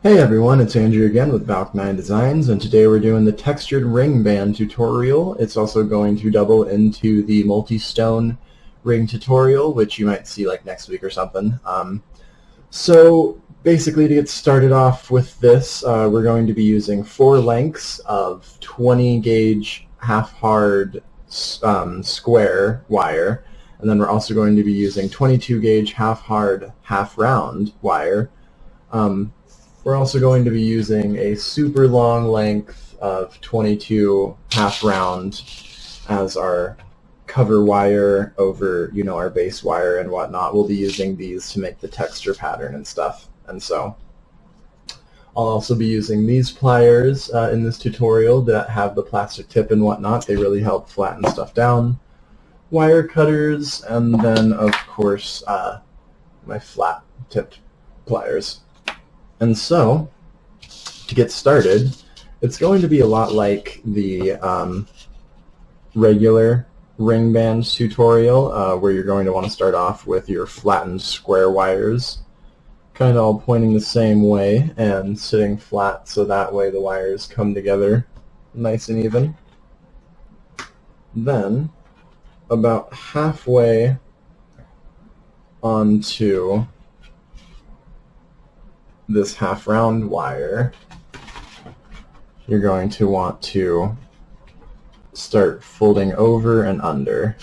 Hey everyone, it's Andrew again with Valk9 Designs, and today we're doing the textured ring band tutorial. It's also going to double into the multi-stone ring tutorial, which you might see like next week or something. So basically, to get started off with this, we're going to be using 4 lengths of 20 gauge half-hard square wire, and then we're also going to be using 22 gauge half-hard half-round wire. We're also going to be using a super long length of 22 half round as our cover wire over, our base wire and whatnot. We'll be using these to make the texture pattern and stuff. And so I'll also be using these pliers in this tutorial that have the plastic tip and whatnot. They really help flatten stuff down. Wire cutters, and then of course my flat tipped pliers. And so, to get started, it's going to be a lot like the regular ring band tutorial, where you're going to want to start off with your flattened square wires, kind of all pointing the same way and sitting flat, so that way the wires come together nice and even. Then, about halfway onto this half round wire, you're going to want to start folding over and under,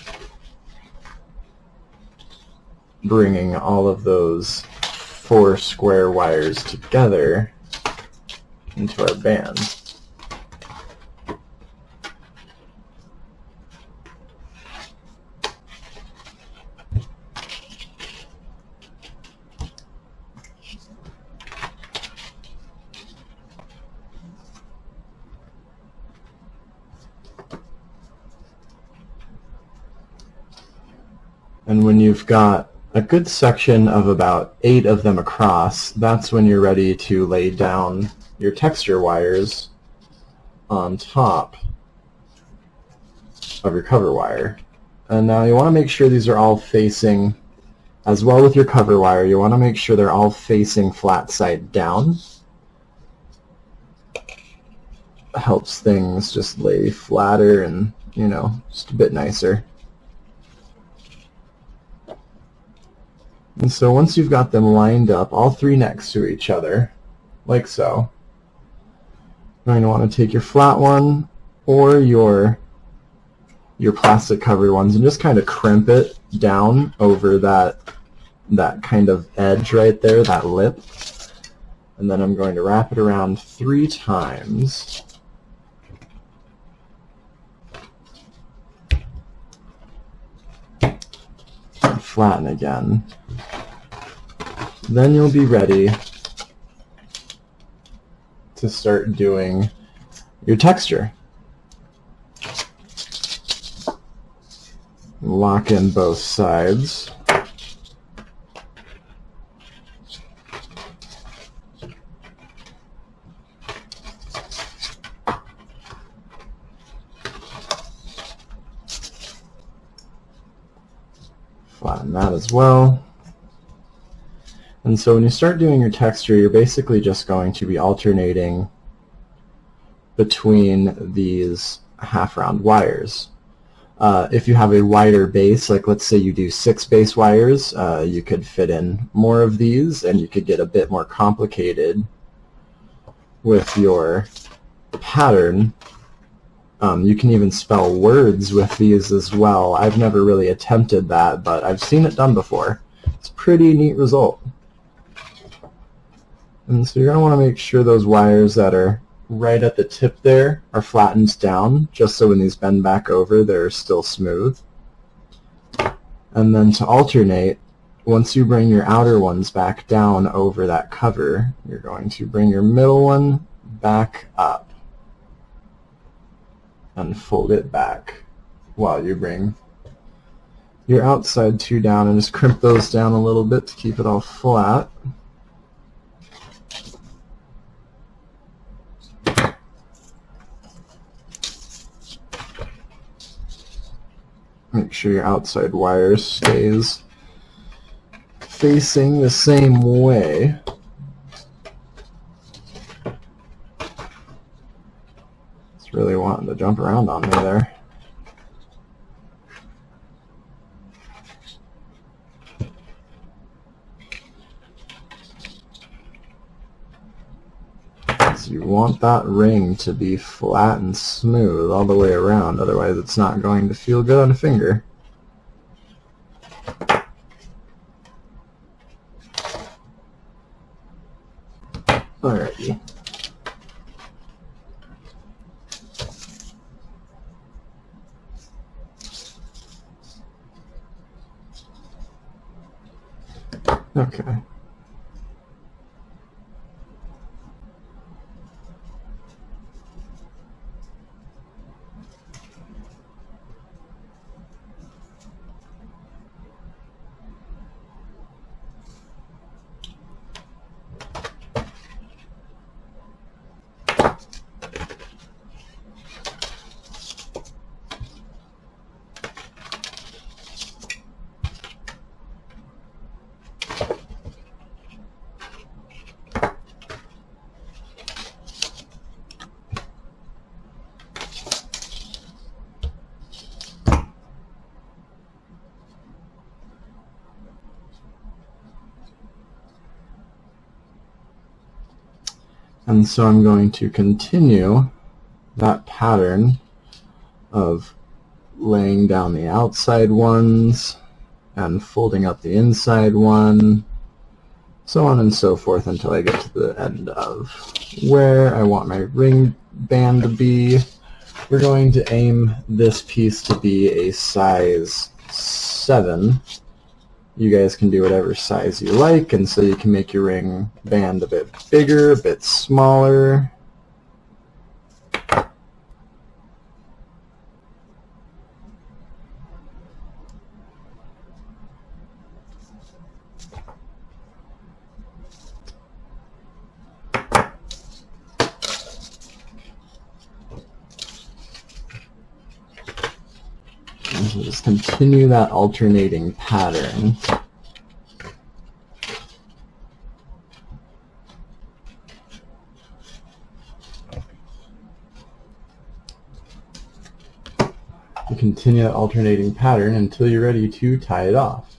bringing all of those 4 square wires together into our band. And when you've got a good section of about 8 of them across, that's when you're ready to lay down your texture wires on top of your cover wire. And now you want to make sure these are all facing, as well with your cover wire, you want to make sure they're all facing flat side down. Helps things just lay flatter and, just a bit nicer. And so once you've got them lined up, all 3 next to each other, like so, you're going to want to take your flat one or your plastic covered ones and just kind of crimp it down over that kind of edge right there, that lip. And then I'm going to wrap it around 3 times. And flatten again. Then you'll be ready to start doing your texture. Lock in both sides. Flatten that as well. And so when you start doing your texture, you're basically just going to be alternating between these half-round wires. If you have a wider base, like let's say you do 6 base wires, you could fit in more of these, and you could get a bit more complicated with your pattern. You can even spell words with these as well. I've never really attempted that, but I've seen it done before. It's a pretty neat result. And so you're going to want to make sure those wires that are right at the tip there are flattened down, just so when these bend back over, they're still smooth. And then to alternate, once you bring your outer ones back down over that cover, you're going to bring your middle one back up and fold it back while you bring your outside 2 down, and just crimp those down a little bit to keep it all flat. Make sure your outside wire stays facing the same way. really wanting to jump around on me there. So you want that ring to be flat and smooth all the way around, otherwise it's not going to feel good on a finger. Alrighty. Okay. And so I'm going to continue that pattern of laying down the outside ones and folding up the inside one, so on and so forth until I get to the end of where I want my ring band to be. We're going to aim this piece to be a size 7. You guys can do whatever size you like, and so you can make your ring band a bit bigger, a bit smaller. And so just continue that alternating pattern. You continue that alternating pattern until you're ready to tie it off.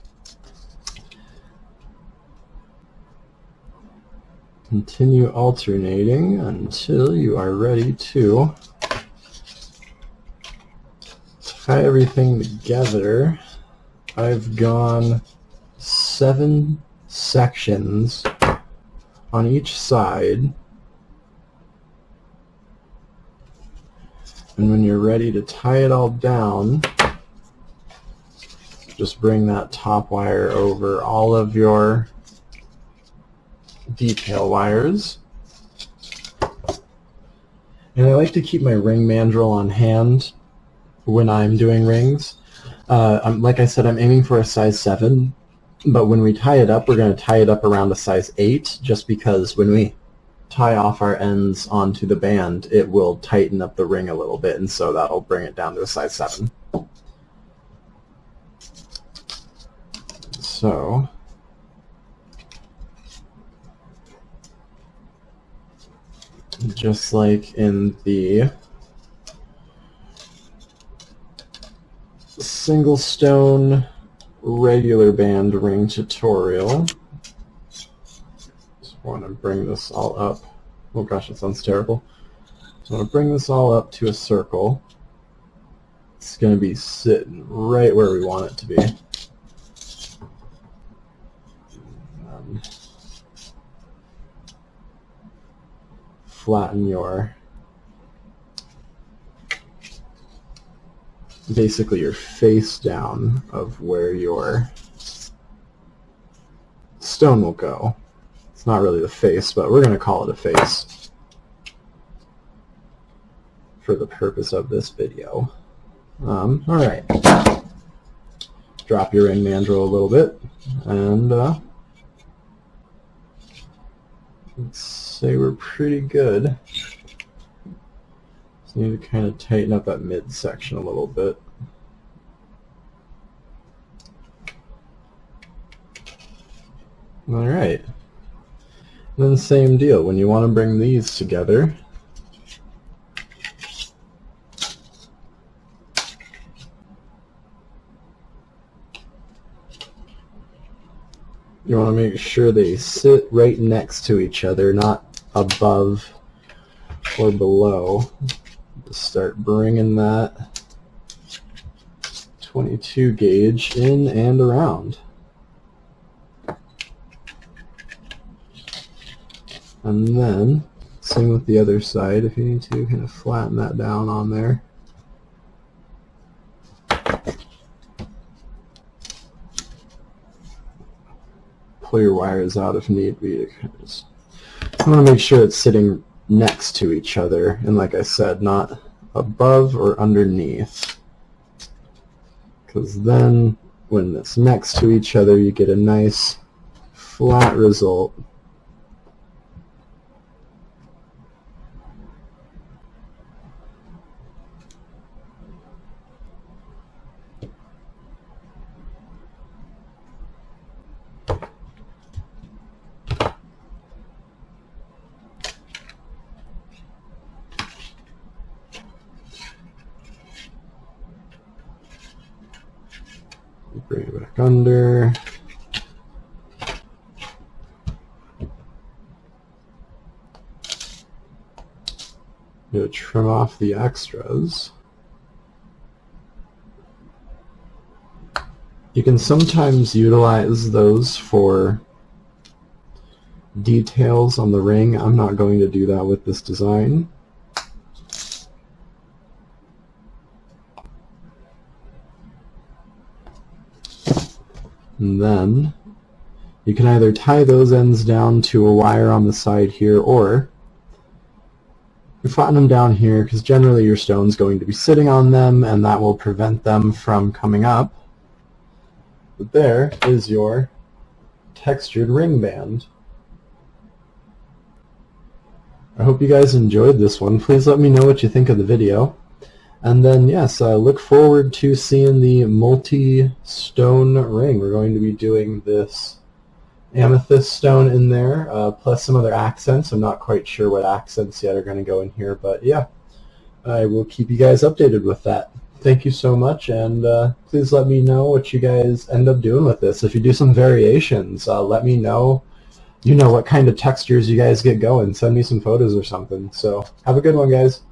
Continue alternating until you are ready to tie everything together. I've gone 7 sections on each side. And when you're ready to tie it all down, just bring that top wire over all of your detail wires. And I like to keep my ring mandrel on hand when I'm doing rings. Like I said, I'm aiming for a size 7, but when we tie it up, we're going to tie it up around a size 8, just because when we tie off our ends onto the band, it will tighten up the ring a little bit, and so that'll bring it down to a size 7. So just like in the single stone regular band ring tutorial, just want to bring this all up. Oh gosh, it sounds terrible. So I want to bring this all up to a circle. It's going to be sitting right where we want it to be. Flatten your, basically your face down of where your stone will go. It's not really the face, but we're going to call it a face for the purpose of this video. Alright. Drop your ring mandrel a little bit, and let's say we're pretty good. Just need to kind of tighten up that midsection a little bit. Alright. Then same deal, when you want to bring these together, You want to make sure they sit right next to each other, not above or below. Just start bringing that 22 gauge in and around. And then, same with the other side, if you need to, kind of flatten that down on there. Pull your wires out if need be. I want to make sure it's sitting next to each other, and like I said, not above or underneath. Because then, when it's next to each other, you get a nice flat result. Bring it back under. Going to trim off the extras. You can sometimes utilize those for details on the ring. I'm not going to do that with this design. And then you can either tie those ends down to a wire on the side here, or you flatten them down here, because generally your stone's going to be sitting on them and that will prevent them from coming up. But there is your textured ring band. I hope you guys enjoyed this one. Please let me know what you think of the video. And then, yes, look forward to seeing the multi-stone ring. We're going to be doing this amethyst stone in there, plus some other accents. I'm not quite sure what accents yet are going to go in here, but yeah, I will keep you guys updated with that. Thank you so much, and please let me know what you guys end up doing with this. If you do some variations, let me know, what kind of textures you guys get going. Send me some photos or something. So have a good one, guys.